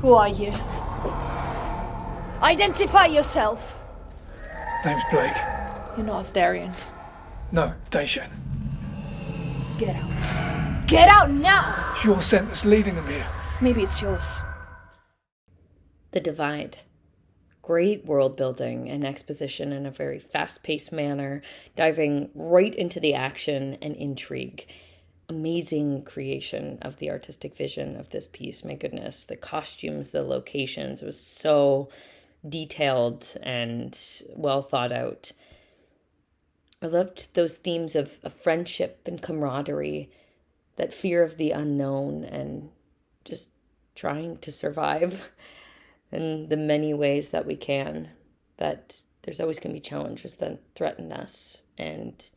Who are you? Identify yourself. Name's Blake. You're not Asterian. No, Dayshan. Get out. Get out now! It's your scent that's leading them here. Maybe it's yours. The Divide. Great world building and exposition in a very fast-paced manner, diving right into the action and intrigue. Amazing creation of the artistic vision of this piece. My goodness, the costumes, the locations, it was so detailed and well thought out. I loved those themes of friendship and camaraderie, that fear of the unknown and just trying to survive in the many ways that we can. But there's always going to be challenges that threaten us, and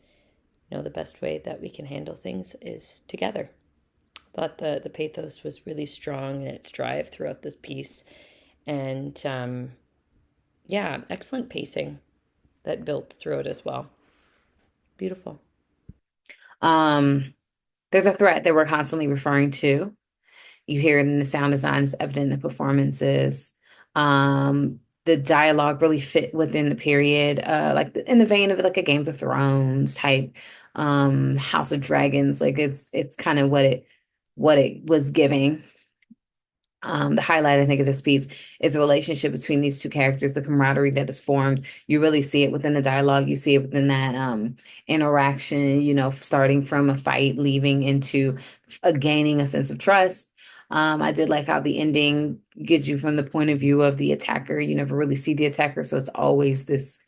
the best way that we can handle things is together. Thought the pathos was really strong in its drive throughout this piece, and excellent pacing that built through it as well. Beautiful. There's a threat that we're constantly referring to. You hear it in the sound design, it's evident in the performances. The dialogue really fit within the period, in the vein of like a Game of Thrones type, House of Dragons. Like it's kind of what it was giving. The highlight, I think, of this piece is the relationship between these two characters, the camaraderie that is formed. You really see it within the dialogue. You see it within that interaction, starting from a fight, leaving into gaining a sense of trust. I did like how the ending gets you from the point of view of the attacker. You never really see the attacker, so it's always this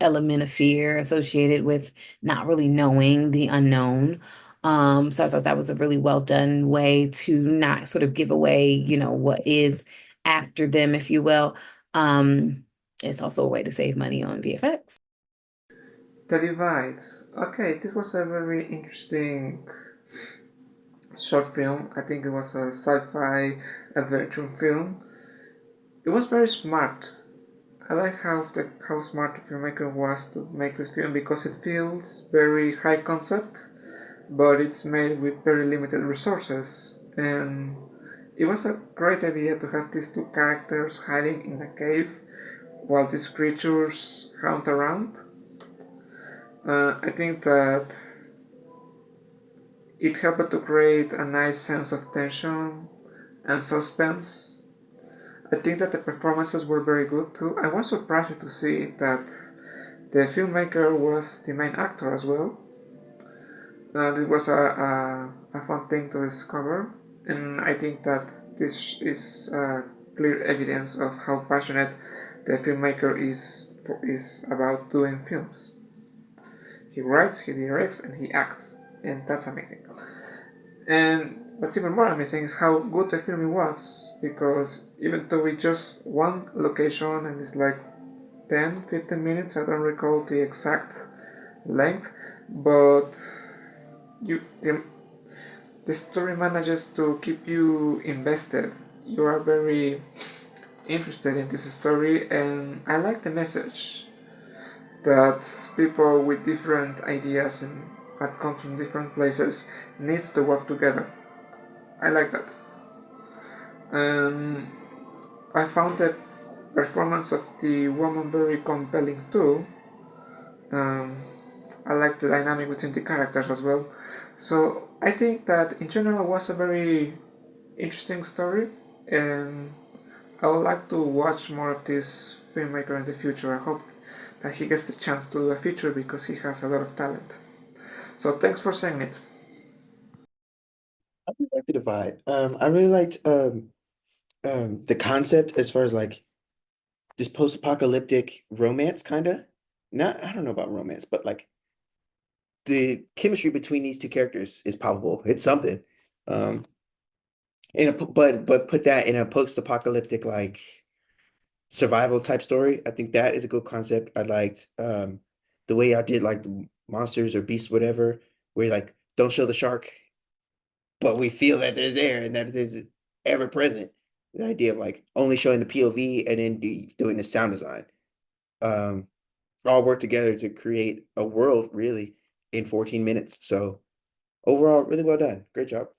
element of fear associated with not really knowing the unknown. So I thought that was a really well done way to not sort of give away, what is after them, if you will. It's also a way to save money on VFX. The Divides. Okay, this was a very interesting short film. I think it was a sci-fi adventure film. It was very smart. I like how smart the filmmaker was to make this film, because it feels very high concept, but it's made with very limited resources, and it was a great idea to have these two characters hiding in a cave while these creatures hunt around. I think that it helped to create a nice sense of tension and suspense. I think that the performances were very good too. I was surprised to see that the filmmaker was the main actor as well. It was a fun thing to discover, and I think that this is clear evidence of how passionate the filmmaker is about doing films. He writes, he directs, and he acts, and that's amazing. And what's even more amazing is how good the film was, because even though it's just one location and it's like 10-15 minutes, I don't recall the exact length, but the story manages to keep you invested. You are very interested in this story, and I like the message that people with different ideas and that come from different places needs to work together. I like that. I found the performance of the woman very compelling too. I like the dynamic between the characters as well. So I think that in general it was a very interesting story, and I would like to watch more of this filmmaker in the future. I hope that he gets the chance to do a feature, because he has a lot of talent. So thanks for saying it. I really like The Divide. I really liked the concept as far as like this post-apocalyptic romance, kind of. Not, I don't know about romance, but like the chemistry between these two characters is palpable. It's something. But put that in a post-apocalyptic like survival type story. I think that is a good concept. I liked the way I did like the monsters or beasts, whatever, where you like don't show the shark, but we feel that they're there and that it is ever present. The idea of like only showing the POV and then doing the sound design. All work together to create a world really in 14 minutes. So overall, really well done. Great job.